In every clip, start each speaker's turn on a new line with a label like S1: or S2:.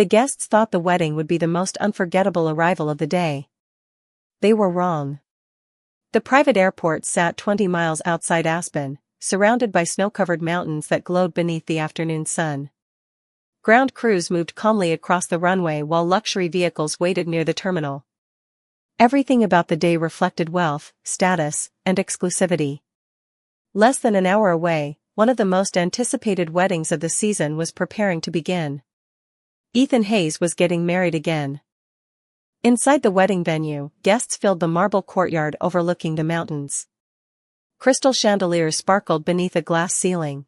S1: The guests thought the wedding would be the most unforgettable arrival of the day. They were wrong. The private airport sat 20 miles outside Aspen, surrounded by snow-covered mountains that glowed beneath the afternoon sun. Ground crews moved calmly across the runway while luxury vehicles waited near the terminal. Everything about the day reflected wealth, status, and exclusivity. Less than an hour away, one of the most anticipated weddings of the season was preparing to begin. Ethan Hayes was getting married again. Inside the wedding venue, guests filled the marble courtyard overlooking the mountains. Crystal chandeliers sparkled beneath a glass ceiling.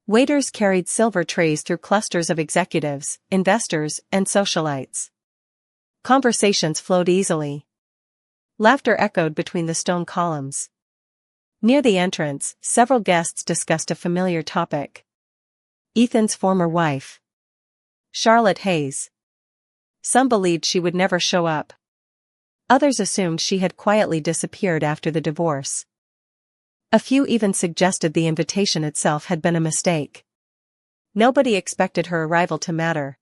S1: Waiters carried silver trays through clusters of executives, investors, and socialites. Conversations flowed easily. Laughter echoed between the stone columns. Near the entrance, several guests discussed a familiar topic. Ethan's former wife, Charlotte Hayes. Some believed she would never show up. Others assumed she had quietly disappeared after the divorce. A few even suggested the invitation itself had been a mistake. Nobody expected her arrival to matter.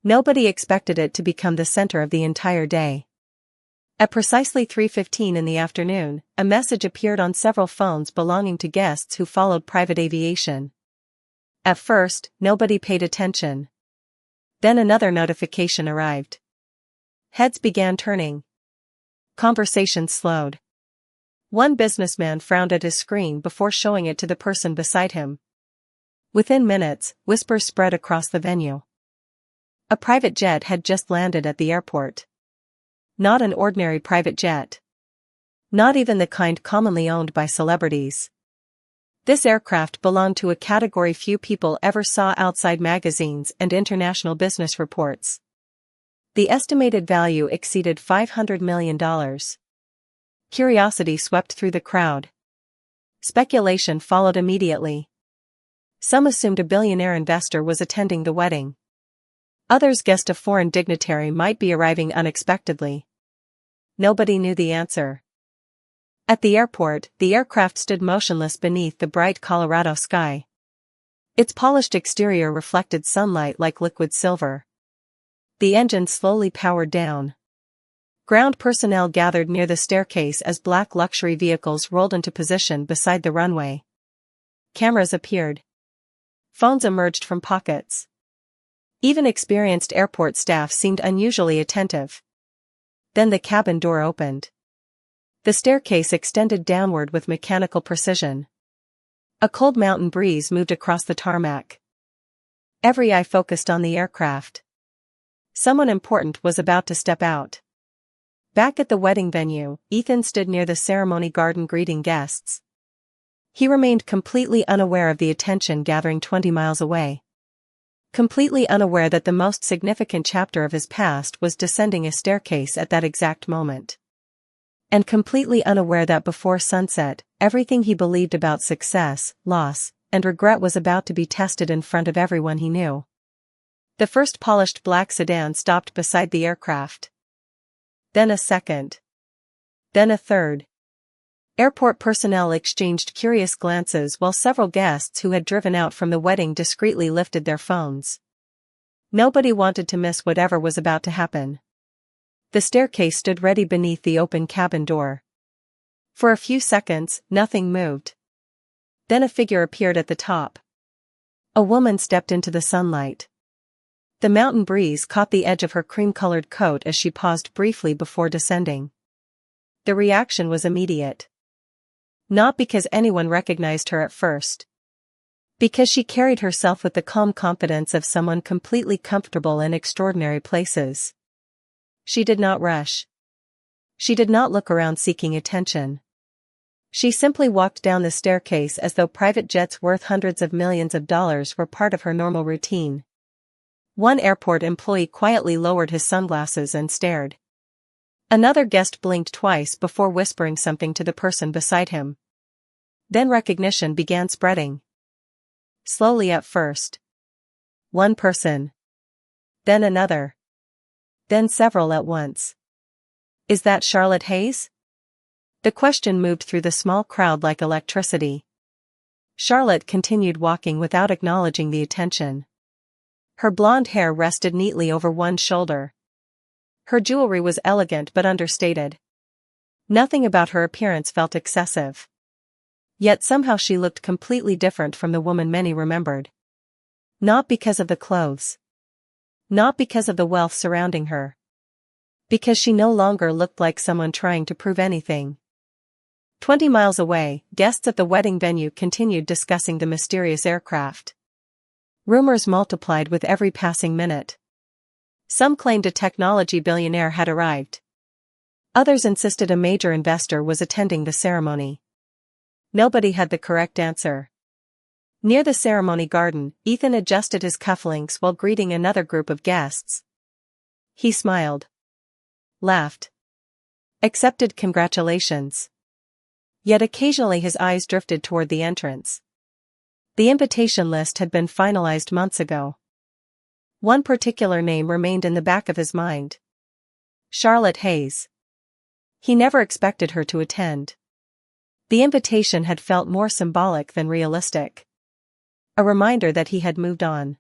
S1: Nobody expected it to become the center of the entire day. At precisely 3:15 in the afternoon, a message appeared on several phones belonging to guests who followed private aviation. At first, nobody paid attention. Then another notification arrived. Heads began turning. Conversations slowed. One businessman frowned at his screen before showing it to the person beside him. Within minutes, whispers spread across the venue. A private jet had just landed at the airport. Not an ordinary private jet. Not even the kind commonly owned by celebrities. This aircraft belonged to a category few people ever saw outside magazines and international business reports. The estimated value exceeded $500 million. Curiosity swept through the crowd. Speculation followed immediately. Some assumed a billionaire investor was attending the wedding. Others guessed a foreign dignitary might be arriving unexpectedly. Nobody knew the answer. At the airport, the aircraft stood motionless beneath the bright Colorado sky. Its polished exterior reflected sunlight like liquid silver. The engine slowly powered down. Ground personnel gathered near the staircase as black luxury vehicles rolled into position beside the runway. Cameras appeared. Phones emerged from pockets. Even experienced airport staff seemed unusually attentive. Then the cabin door opened. The staircase extended downward with mechanical precision. A cold mountain breeze moved across the tarmac. Every eye focused on the aircraft. Someone important was about to step out. Back at the wedding venue, Ethan stood near the ceremony garden greeting guests. He remained completely unaware of the attention gathering 20 miles away. Completely unaware that the most significant chapter of his past was descending a staircase at that exact moment. And completely unaware that before sunset, everything he believed about success, loss, and regret was about to be tested in front of everyone he knew. The first polished black sedan stopped beside the aircraft. Then a second. Then a third. Airport personnel exchanged curious glances while several guests who had driven out from the wedding discreetly lifted their phones. Nobody wanted to miss whatever was about to happen. The staircase stood ready beneath the open cabin door. For a few seconds, nothing moved. Then a figure appeared at the top. A woman stepped into the sunlight. The mountain breeze caught the edge of her cream-colored coat as she paused briefly before descending. The reaction was immediate. Not because anyone recognized her at first. Because she carried herself with the calm confidence of someone completely comfortable in extraordinary places. She did not rush. She did not look around seeking attention. She simply walked down the staircase as though private jets worth hundreds of millions of dollars were part of her normal routine. One airport employee quietly lowered his sunglasses and stared. Another guest blinked twice before whispering something to the person beside him. Then recognition began spreading. Slowly at first. One person. Then another. Then several at once. Is that Charlotte Hayes? The question moved through the small crowd like electricity. Charlotte continued walking without acknowledging the attention. Her blonde hair rested neatly over one shoulder. Her jewelry was elegant but understated. Nothing about her appearance felt excessive. Yet somehow she looked completely different from the woman many remembered. Not because of the clothes. Not because of the wealth surrounding her. Because she no longer looked like someone trying to prove anything. 20 miles away, guests at the wedding venue continued discussing the mysterious aircraft. Rumors multiplied with every passing minute. Some claimed a technology billionaire had arrived. Others insisted a major investor was attending the ceremony. Nobody had the correct answer. Near the ceremony garden, Ethan adjusted his cufflinks while greeting another group of guests. He smiled. Laughed. Accepted congratulations. Yet occasionally his eyes drifted toward the entrance. The invitation list had been finalized months ago. One particular name remained in the back of his mind. Charlotte Hayes. He never expected her to attend. The invitation had felt more symbolic than realistic. A reminder that he had moved on.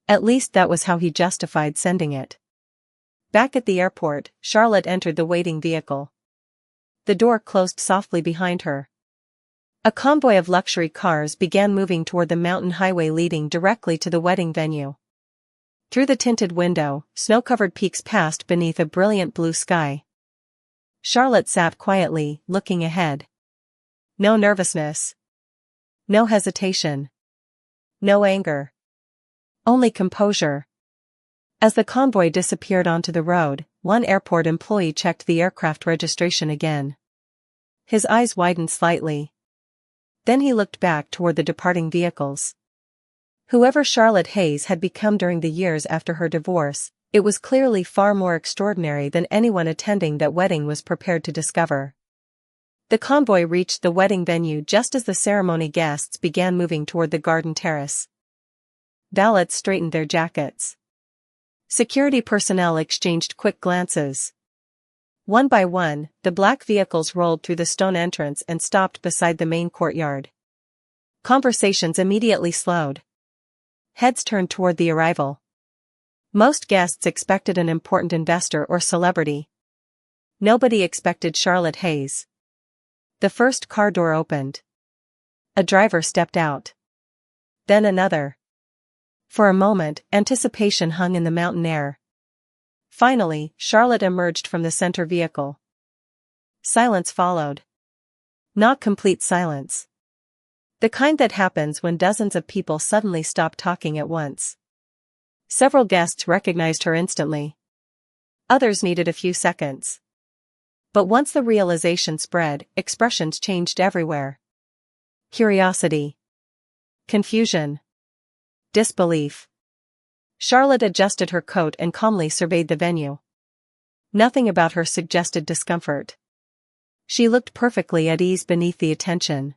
S1: At least that was how he justified sending it. Back at the airport, Charlotte entered the waiting vehicle. The door closed softly behind her. A convoy of luxury cars began moving toward the mountain highway leading directly to the wedding venue. Through the tinted window, snow-covered peaks passed beneath a brilliant blue sky. Charlotte sat quietly, looking ahead. No nervousness. No hesitation. No anger. Only composure. As the convoy disappeared onto the road, one airport employee checked the aircraft registration again. His eyes widened slightly. Then he looked back toward the departing vehicles. Whoever Charlotte Hayes had become during the years after her divorce, it was clearly far more extraordinary than anyone attending that wedding was prepared to discover. The convoy reached the wedding venue just as the ceremony guests began moving toward the garden terrace. Valets straightened their jackets. Security personnel exchanged quick glances. One by one, the black vehicles rolled through the stone entrance and stopped beside the main courtyard. Conversations immediately slowed. Heads turned toward the arrival. Most guests expected an important investor or celebrity. Nobody expected Charlotte Hayes. The first car door opened. A driver stepped out. Then another. For a moment, anticipation hung in the mountain air. Finally, Charlotte emerged from the center vehicle. Silence followed. Not complete silence. The kind that happens when dozens of people suddenly stop talking at once. Several guests recognized her instantly. Others needed a few seconds. But once the realization spread, expressions changed everywhere. Curiosity. Confusion. Disbelief. Charlotte adjusted her coat and calmly surveyed the venue. Nothing about her suggested discomfort. She looked perfectly at ease beneath the attention.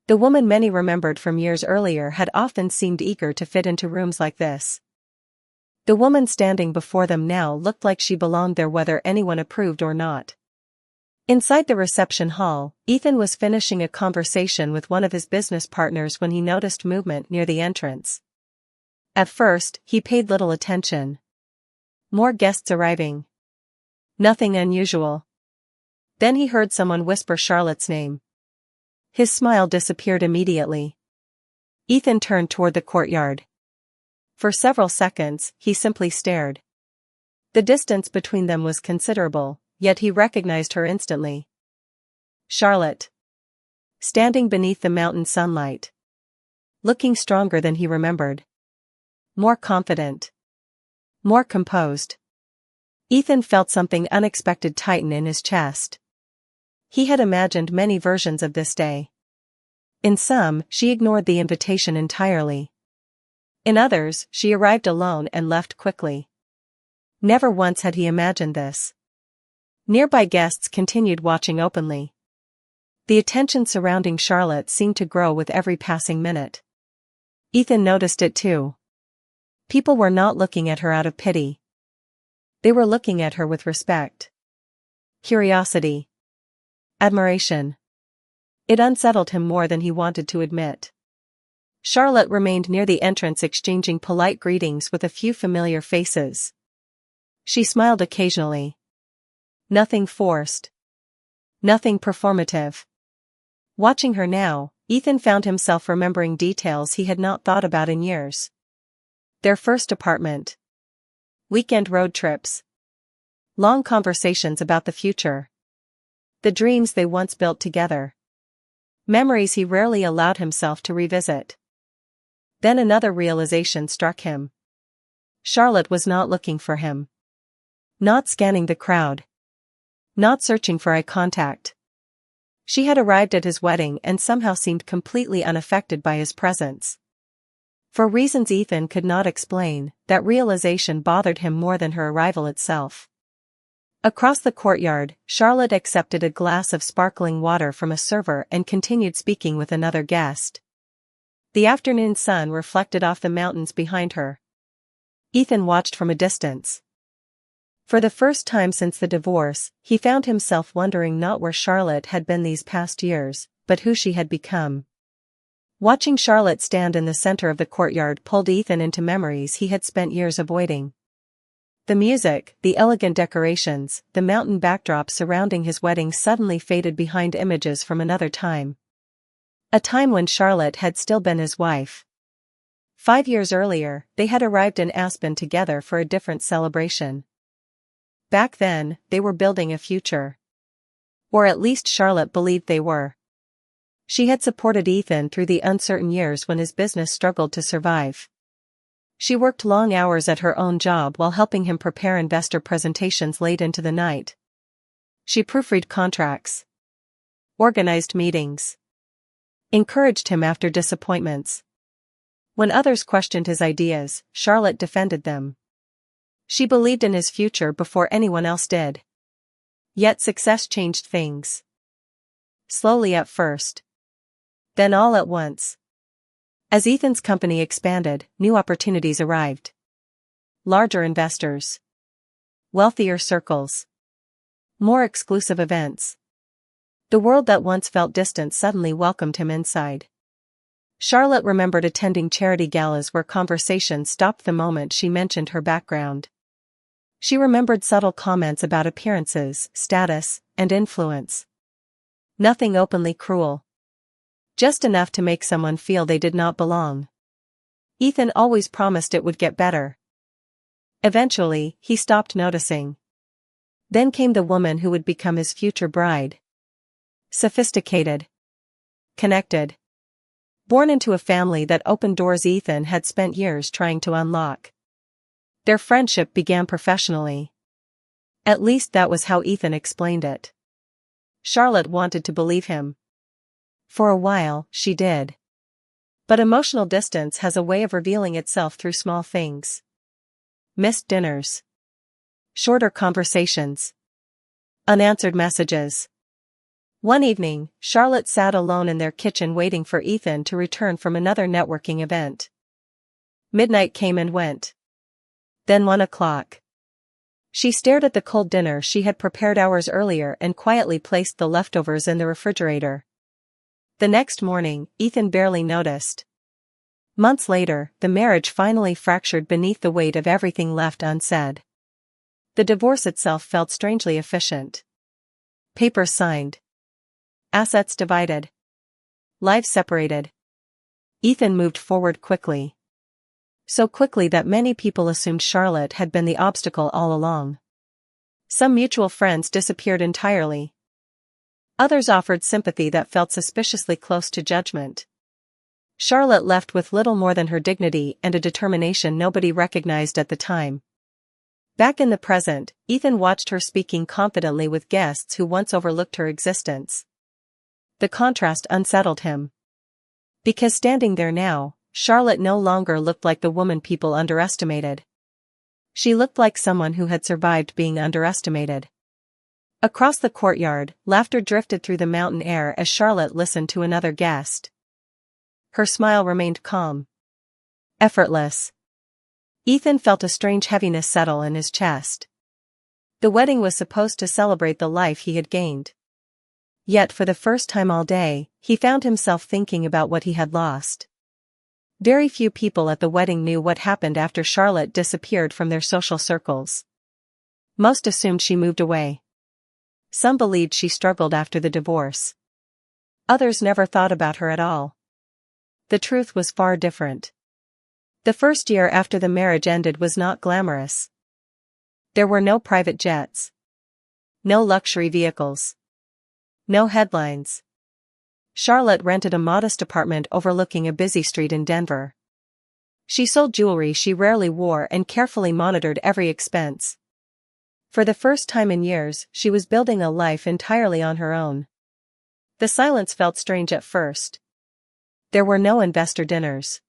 S1: The woman many remembered from years earlier had often seemed eager to fit into rooms like this. The woman standing before them now looked like she belonged there whether anyone approved or not. Inside the reception hall, Ethan was finishing a conversation with one of his business partners when he noticed movement near the entrance. At first, he paid little attention. More guests arriving. Nothing unusual. Then he heard someone whisper Charlotte's name. His smile disappeared immediately. Ethan turned toward the courtyard. For several seconds, he simply stared. The distance between them was considerable, yet he recognized her instantly. Charlotte. Standing beneath the mountain sunlight. Looking stronger than he remembered. More confident. More composed. Ethan felt something unexpected tighten in his chest. He had imagined many versions of this day. In some, she ignored the invitation entirely. In others, she arrived alone and left quickly. Never once had he imagined this. Nearby guests continued watching openly. The attention surrounding Charlotte seemed to grow with every passing minute. Ethan noticed it too. People were not looking at her out of pity. They were looking at her with respect. Curiosity. Admiration. It unsettled him more than he wanted to admit. Charlotte remained near the entrance exchanging polite greetings with a few familiar faces. She smiled occasionally. Nothing forced. Nothing performative. Watching her now, Ethan found himself remembering details he had not thought about in years. Their first apartment. Weekend road trips. Long conversations about the future. The dreams they once built together. Memories he rarely allowed himself to revisit. Then another realization struck him. Charlotte was not looking for him. Not scanning the crowd. Not searching for eye contact. She had arrived at his wedding and somehow seemed completely unaffected by his presence. For reasons Ethan could not explain, that realization bothered him more than her arrival itself. Across the courtyard, Charlotte accepted a glass of sparkling water from a server and continued speaking with another guest. The afternoon sun reflected off the mountains behind her. Ethan watched from a distance. For the first time since the divorce, he found himself wondering not where Charlotte had been these past years, but who she had become. Watching Charlotte stand in the center of the courtyard pulled Ethan into memories he had spent years avoiding. The music, the elegant decorations, the mountain backdrop surrounding his wedding suddenly faded behind images from another time. A time when Charlotte had still been his wife. 5 years earlier, they had arrived in Aspen together for a different celebration. Back then, they were building a future. Or at least Charlotte believed they were. She had supported Ethan through the uncertain years when his business struggled to survive. She worked long hours at her own job while helping him prepare investor presentations late into the night. She proofread contracts. Organized meetings. Encouraged him after disappointments. When others questioned his ideas, Charlotte defended them. She believed in his future before anyone else did. Yet success changed things. Slowly at first. Then all at once. As Ethan's company expanded, new opportunities arrived. Larger investors. Wealthier circles. More exclusive events. The world that once felt distant suddenly welcomed him inside. Charlotte remembered attending charity galas where conversation stopped the moment she mentioned her background. She remembered subtle comments about appearances, status, and influence. Nothing openly cruel. Just enough to make someone feel they did not belong. Ethan always promised it would get better. Eventually, he stopped noticing. Then came the woman who would become his future bride. Sophisticated. Connected. Born into a family that opened doors Ethan had spent years trying to unlock. Their friendship began professionally. At least that was how Ethan explained it. Charlotte wanted to believe him. For a while, she did. But emotional distance has a way of revealing itself through small things. Missed dinners. Shorter conversations. Unanswered messages. One evening, Charlotte sat alone in their kitchen waiting for Ethan to return from another networking event. Midnight came and went. Then 1 o'clock. She stared at the cold dinner she had prepared hours earlier and quietly placed the leftovers in the refrigerator. The next morning, Ethan barely noticed. Months later, the marriage finally fractured beneath the weight of everything left unsaid. The divorce itself felt strangely efficient. Papers signed. Assets divided. Lives separated. Ethan moved forward quickly. So quickly that many people assumed Charlotte had been the obstacle all along. Some mutual friends disappeared entirely. Others offered sympathy that felt suspiciously close to judgment. Charlotte left with little more than her dignity and a determination nobody recognized at the time. Back in the present, Ethan watched her speaking confidently with guests who once overlooked her existence. The contrast unsettled him. Because standing there now, Charlotte no longer looked like the woman people underestimated. She looked like someone who had survived being underestimated. Across the courtyard, laughter drifted through the mountain air as Charlotte listened to another guest. Her smile remained calm. Effortless. Ethan felt a strange heaviness settle in his chest. The wedding was supposed to celebrate the life he had gained. Yet for the first time all day, he found himself thinking about what he had lost. Very few people at the wedding knew what happened after Charlotte disappeared from their social circles. Most assumed she moved away. Some believed she struggled after the divorce. Others never thought about her at all. The truth was far different. The first year after the marriage ended was not glamorous. There were no private jets. No luxury vehicles. No headlines. Charlotte rented a modest apartment overlooking a busy street in Denver. She sold jewelry she rarely wore and carefully monitored every expense. For the first time in years, she was building a life entirely on her own. The silence felt strange at first. There were no investor dinners.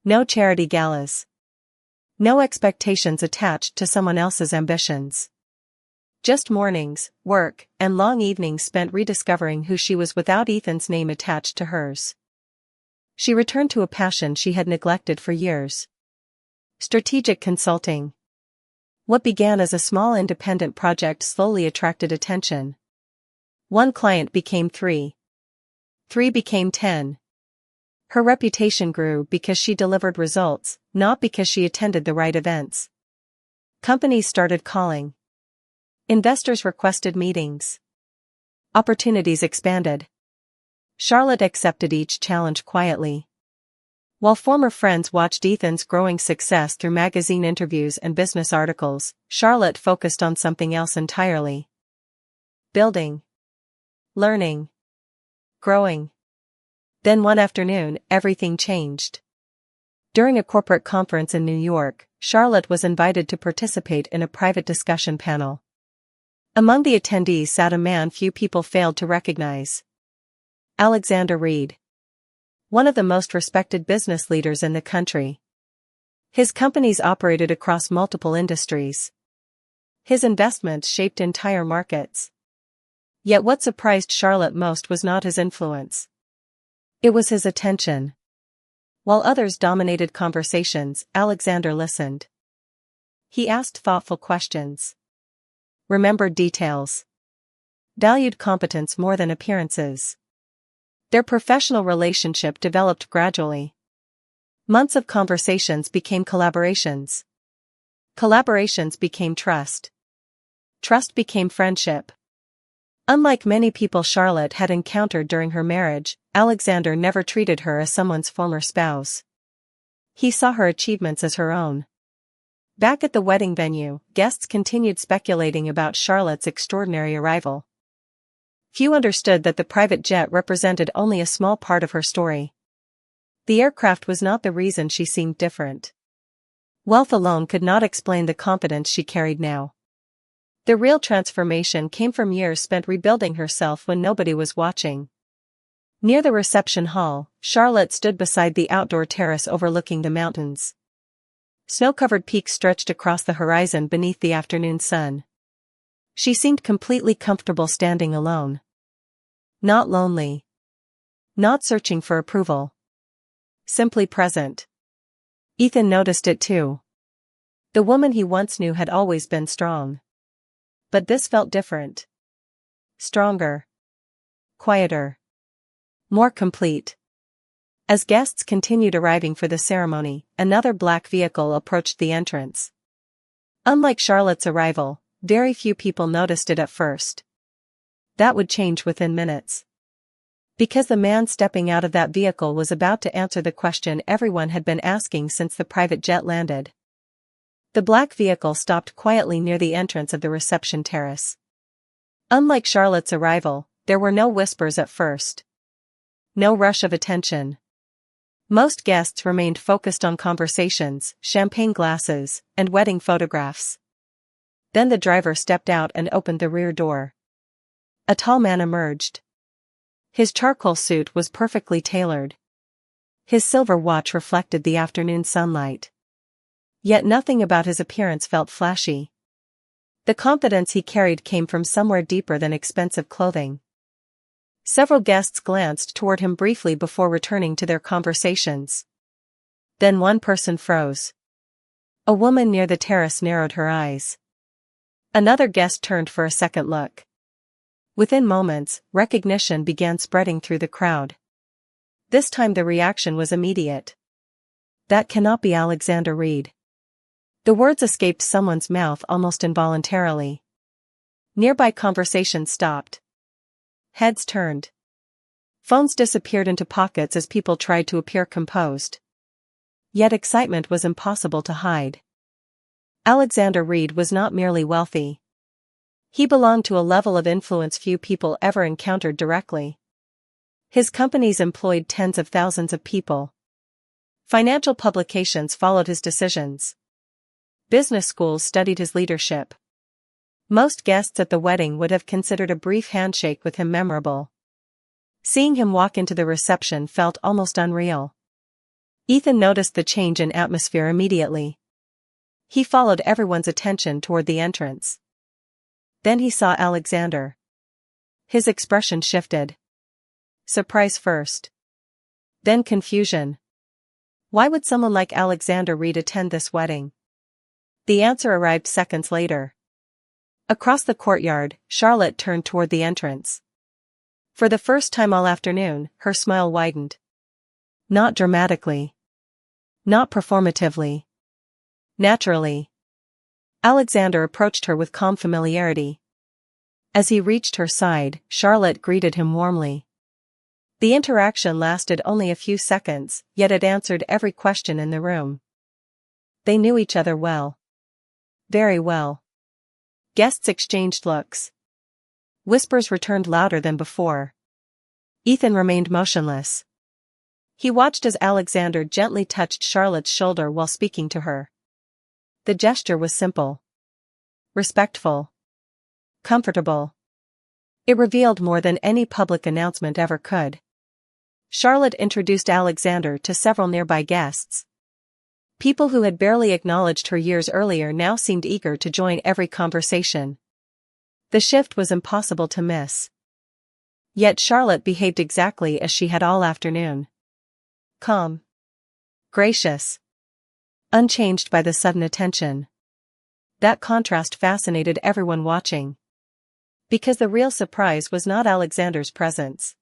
S1: No charity galas. No expectations attached to someone else's ambitions. Just mornings, work, and long evenings spent rediscovering who she was without Ethan's name attached to hers. She returned to a passion she had neglected for years. Strategic consulting. What began as a small independent project slowly attracted attention. One client became 3. 3 became 10. Her reputation grew because she delivered results, not because she attended the right events. Companies started calling. Investors requested meetings. Opportunities expanded. Charlotte accepted each challenge quietly. While former friends watched Ethan's growing success through magazine interviews and business articles, Charlotte focused on something else entirely. Building. Learning. Growing. Then one afternoon, everything changed. During a corporate conference in New York, Charlotte was invited to participate in a private discussion panel. Among the attendees sat a man few people failed to recognize. Alexander Reed. One of the most respected business leaders in the country. His companies operated across multiple industries. His investments shaped entire markets. Yet what surprised Charlotte most was not his influence. It was his attention. While others dominated conversations, Alexander listened. He asked thoughtful questions. Remembered details. Valued competence more than appearances. Their professional relationship developed gradually. Months of conversations became collaborations. Collaborations became trust. Trust became friendship. Unlike many people Charlotte had encountered during her marriage, Alexander never treated her as someone's former spouse. He saw her achievements as her own. Back at the wedding venue, guests continued speculating about Charlotte's extraordinary arrival. Few understood that the private jet represented only a small part of her story. The aircraft was not the reason she seemed different. Wealth alone could not explain the confidence she carried now. The real transformation came from years spent rebuilding herself when nobody was watching. Near the reception hall, Charlotte stood beside the outdoor terrace overlooking the mountains. Snow-covered peaks stretched across the horizon beneath the afternoon sun. She seemed completely comfortable standing alone. Not lonely. Not searching for approval. Simply present. Ethan noticed it too. The woman he once knew had always been strong. But this felt different. Stronger. Quieter. More complete. As guests continued arriving for the ceremony, another black vehicle approached the entrance. Unlike Charlotte's arrival, very few people noticed it at first. That would change within minutes. Because the man stepping out of that vehicle was about to answer the question everyone had been asking since the private jet landed. The black vehicle stopped quietly near the entrance of the reception terrace. Unlike Charlotte's arrival, there were no whispers at first. No rush of attention. Most guests remained focused on conversations, champagne glasses, and wedding photographs. Then the driver stepped out and opened the rear door. A tall man emerged. His charcoal suit was perfectly tailored. His silver watch reflected the afternoon sunlight. Yet nothing about his appearance felt flashy. The confidence he carried came from somewhere deeper than expensive clothing. Several guests glanced toward him briefly before returning to their conversations. Then one person froze. A woman near the terrace narrowed her eyes. Another guest turned for a second look. Within moments, recognition began spreading through the crowd. This time the reaction was immediate. That cannot be Alexander Reed. The words escaped someone's mouth almost involuntarily. Nearby conversation stopped. Heads turned. Phones disappeared into pockets as people tried to appear composed. Yet excitement was impossible to hide. Alexander Reed was not merely wealthy. He belonged to a level of influence few people ever encountered directly. His companies employed tens of thousands of people. Financial publications followed his decisions. Business schools studied his leadership. Most guests at the wedding would have considered a brief handshake with him memorable. Seeing him walk into the reception felt almost unreal. Ethan noticed the change in atmosphere immediately. He followed everyone's attention toward the entrance. Then he saw Alexander. His expression shifted. Surprise first. Then confusion. Why would someone like Alexander Reed attend this wedding? The answer arrived seconds later. Across the courtyard, Charlotte turned toward the entrance. For the first time all afternoon, her smile widened. Not dramatically. Not performatively. Naturally. Alexander approached her with calm familiarity. As he reached her side, Charlotte greeted him warmly. The interaction lasted only a few seconds, yet it answered every question in the room. They knew each other well. Very well. Guests exchanged looks. Whispers returned louder than before. Ethan remained motionless. He watched as Alexander gently touched Charlotte's shoulder while speaking to her. The gesture was simple. Respectful. Comfortable. It revealed more than any public announcement ever could. Charlotte introduced Alexander to several nearby guests. People who had barely acknowledged her years earlier now seemed eager to join every conversation. The shift was impossible to miss. Yet Charlotte behaved exactly as she had all afternoon. Calm. Gracious. Unchanged by the sudden attention. That contrast fascinated everyone watching. Because the real surprise was not Alexander's presence.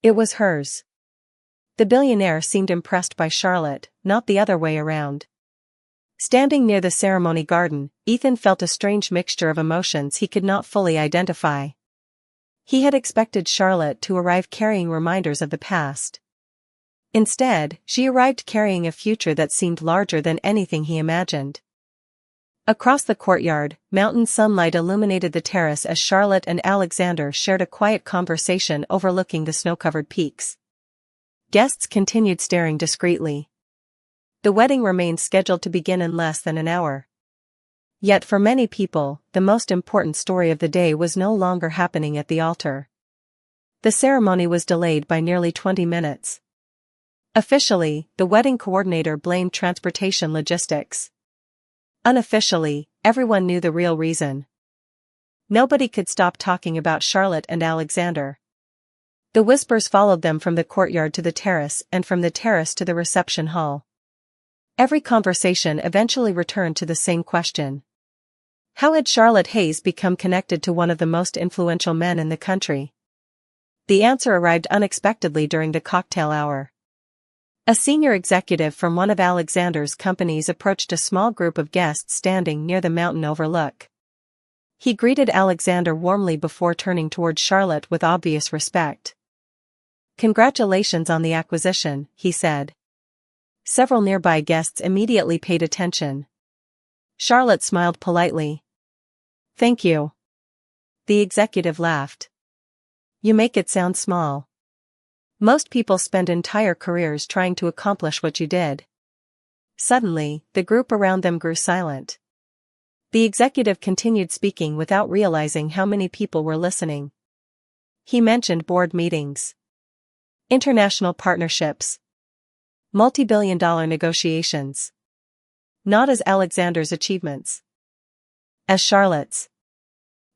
S1: It was hers. The billionaire seemed impressed by Charlotte, not the other way around. Standing near the ceremony garden, Ethan felt a strange mixture of emotions he could not fully identify. He had expected Charlotte to arrive carrying reminders of the past. Instead, she arrived carrying a future that seemed larger than anything he imagined. Across the courtyard, mountain sunlight illuminated the terrace as Charlotte and Alexander shared a quiet conversation overlooking the snow-covered peaks. Guests continued staring discreetly. The wedding remained scheduled to begin in less than an hour. Yet for many people, the most important story of the day was no longer happening at the altar. The ceremony was delayed by nearly 20 minutes. Officially, the wedding coordinator blamed transportation logistics. Unofficially, everyone knew the real reason. Nobody could stop talking about Charlotte and Alexander. The whispers followed them from the courtyard to the terrace and from the terrace to the reception hall. Every conversation eventually returned to the same question. How had Charlotte Hayes become connected to one of the most influential men in the country? The answer arrived unexpectedly during the cocktail hour. A senior executive from one of Alexander's companies approached a small group of guests standing near the mountain overlook. He greeted Alexander warmly before turning toward Charlotte with obvious respect. "Congratulations on the acquisition," he said. Several nearby guests immediately paid attention. Charlotte smiled politely. "Thank you." The executive laughed. "You make it sound small. Most people spend entire careers trying to accomplish what you did." Suddenly, the group around them grew silent. The executive continued speaking without realizing how many people were listening. He mentioned board meetings, international partnerships, multi-billion-dollar negotiations. Not as Alexander's achievements. As Charlotte's.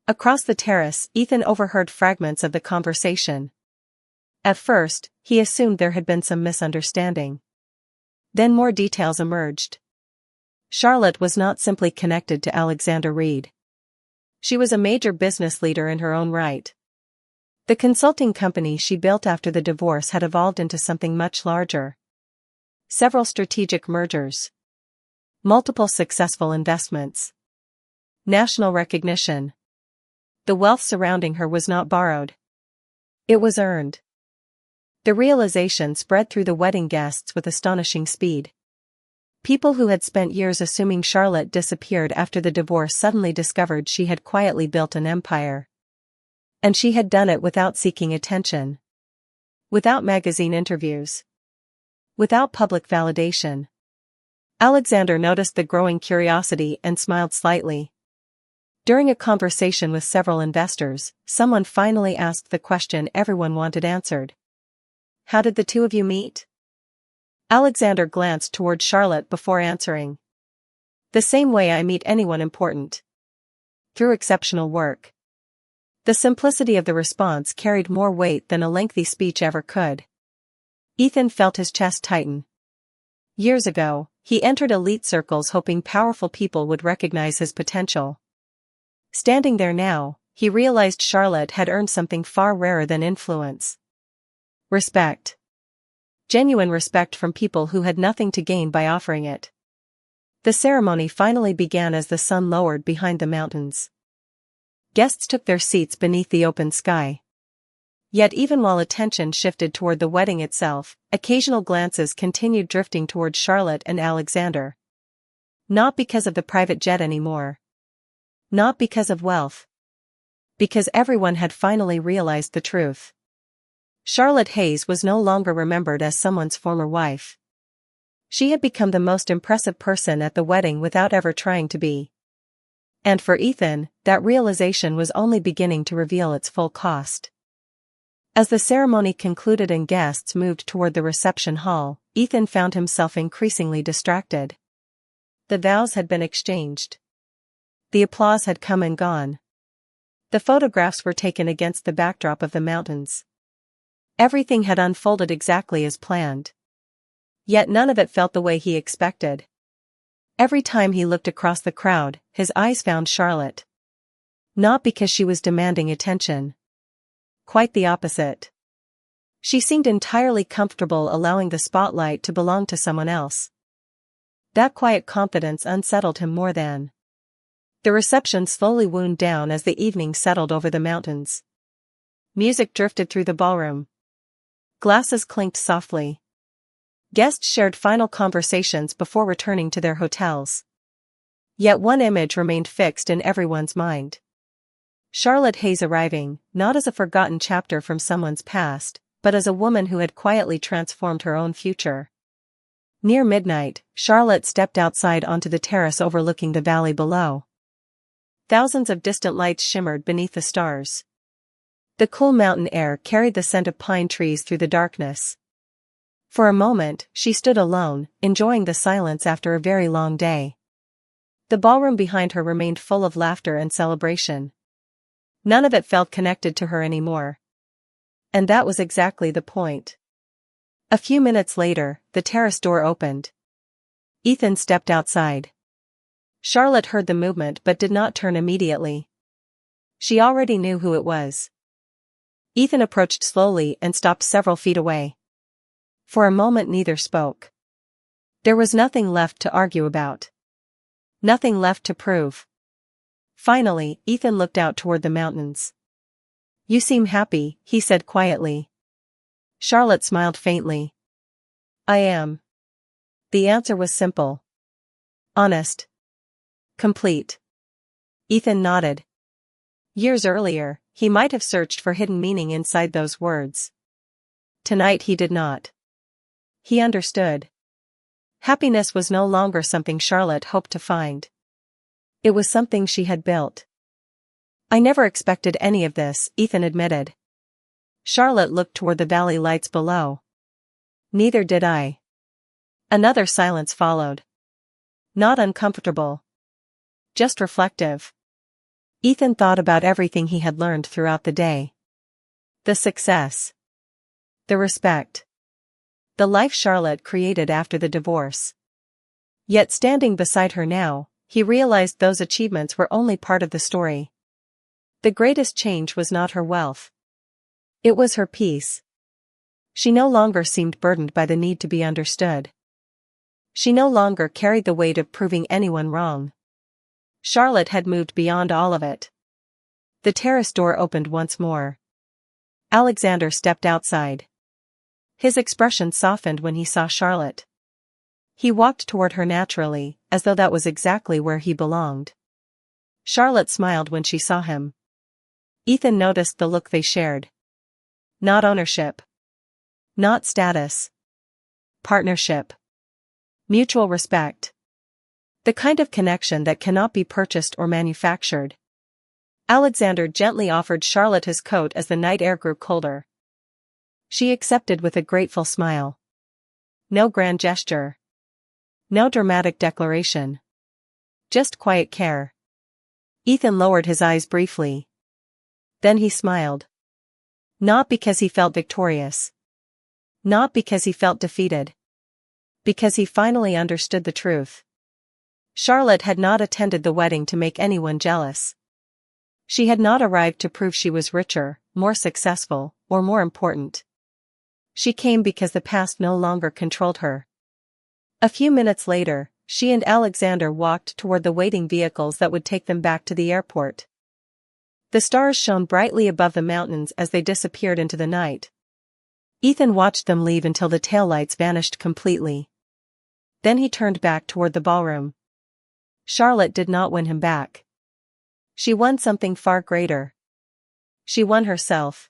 S1: Across the terrace, Ethan overheard fragments of the conversation. At first, he assumed there had been some misunderstanding. Then more details emerged. Charlotte was not simply connected to Alexander Reed. She was a major business leader in her own right. The consulting company she built after the divorce had evolved into something much larger. Several strategic mergers. Multiple successful investments. National recognition. The wealth surrounding her was not borrowed. It was earned. The realization spread through the wedding guests with astonishing speed. People who had spent years assuming Charlotte disappeared after the divorce suddenly discovered she had quietly built an empire. And she had done it without seeking attention. Without magazine interviews. Without public validation. Alexander noticed the growing curiosity and smiled slightly. During a conversation with several investors, someone finally asked the question everyone wanted answered. How did the two of you meet? Alexander glanced toward Charlotte before answering. The same way I meet anyone important. Through exceptional work. The simplicity of the response carried more weight than a lengthy speech ever could. Ethan felt his chest tighten. Years ago, he entered elite circles hoping powerful people would recognize his potential. Standing there now, he realized Charlotte had earned something far rarer than influence. Respect. Genuine respect from people who had nothing to gain by offering it. The ceremony finally began as the sun lowered behind the mountains. Guests took their seats beneath the open sky. Yet even while attention shifted toward the wedding itself, occasional glances continued drifting toward Charlotte and Alexander. Not because of the private jet anymore. Not because of wealth. Because everyone had finally realized the truth. Charlotte Hayes was no longer remembered as someone's former wife. She had become the most impressive person at the wedding without ever trying to be. And for Ethan, that realization was only beginning to reveal its full cost. As the ceremony concluded and guests moved toward the reception hall, Ethan found himself increasingly distracted. The vows had been exchanged. The applause had come and gone. The photographs were taken against the backdrop of the mountains. Everything had unfolded exactly as planned. Yet none of it felt the way he expected. Every time he looked across the crowd, his eyes found Charlotte. Not because she was demanding attention. Quite the opposite. She seemed entirely comfortable allowing the spotlight to belong to someone else. That quiet confidence unsettled him more than. The reception slowly wound down as the evening settled over the mountains. Music drifted through the ballroom. Glasses clinked softly. Guests shared final conversations before returning to their hotels. Yet one image remained fixed in everyone's mind. Charlotte Hayes arriving, not as a forgotten chapter from someone's past, but as a woman who had quietly transformed her own future. Near midnight, Charlotte stepped outside onto the terrace overlooking the valley below. Thousands of distant lights shimmered beneath the stars. The cool mountain air carried the scent of pine trees through the darkness. For a moment, she stood alone, enjoying the silence after a very long day. The ballroom behind her remained full of laughter and celebration. None of it felt connected to her anymore. And that was exactly the point. A few minutes later, the terrace door opened. Ethan stepped outside. Charlotte heard the movement but did not turn immediately. She already knew who it was. Ethan approached slowly and stopped several feet away. For a moment neither spoke. There was nothing left to argue about. Nothing left to prove. Finally, Ethan looked out toward the mountains. "You seem happy," he said quietly. Charlotte smiled faintly. "I am." The answer was simple. Honest. Complete. Ethan nodded. Years earlier, he might have searched for hidden meaning inside those words. Tonight he did not. He understood. Happiness was no longer something Charlotte hoped to find. It was something she had built. "I never expected any of this," Ethan admitted. Charlotte looked toward the valley lights below. "Neither did I." Another silence followed. Not uncomfortable. Just reflective. Ethan thought about everything he had learned throughout the day. The success. The respect. The life Charlotte created after the divorce. Yet standing beside her now, he realized those achievements were only part of the story. The greatest change was not her wealth. It was her peace. She no longer seemed burdened by the need to be understood. She no longer carried the weight of proving anyone wrong. Charlotte had moved beyond all of it. The terrace door opened once more. Alexander stepped outside. His expression softened when he saw Charlotte. He walked toward her naturally, as though that was exactly where he belonged. Charlotte smiled when she saw him. Ethan noticed the look they shared. Not ownership. Not status. Partnership. Mutual respect. The kind of connection that cannot be purchased or manufactured. Alexander gently offered Charlotte his coat as the night air grew colder. She accepted with a grateful smile. No grand gesture. No dramatic declaration. Just quiet care. Ethan lowered his eyes briefly. Then he smiled. Not because he felt victorious. Not because he felt defeated. Because he finally understood the truth. Charlotte had not attended the wedding to make anyone jealous. She had not arrived to prove she was richer, more successful, or more important. She came because the past no longer controlled her. A few minutes later, she and Alexander walked toward the waiting vehicles that would take them back to the airport. The stars shone brightly above the mountains as they disappeared into the night. Ethan watched them leave until the taillights vanished completely. Then he turned back toward the ballroom. Charlotte did not win him back. She won something far greater. She won herself.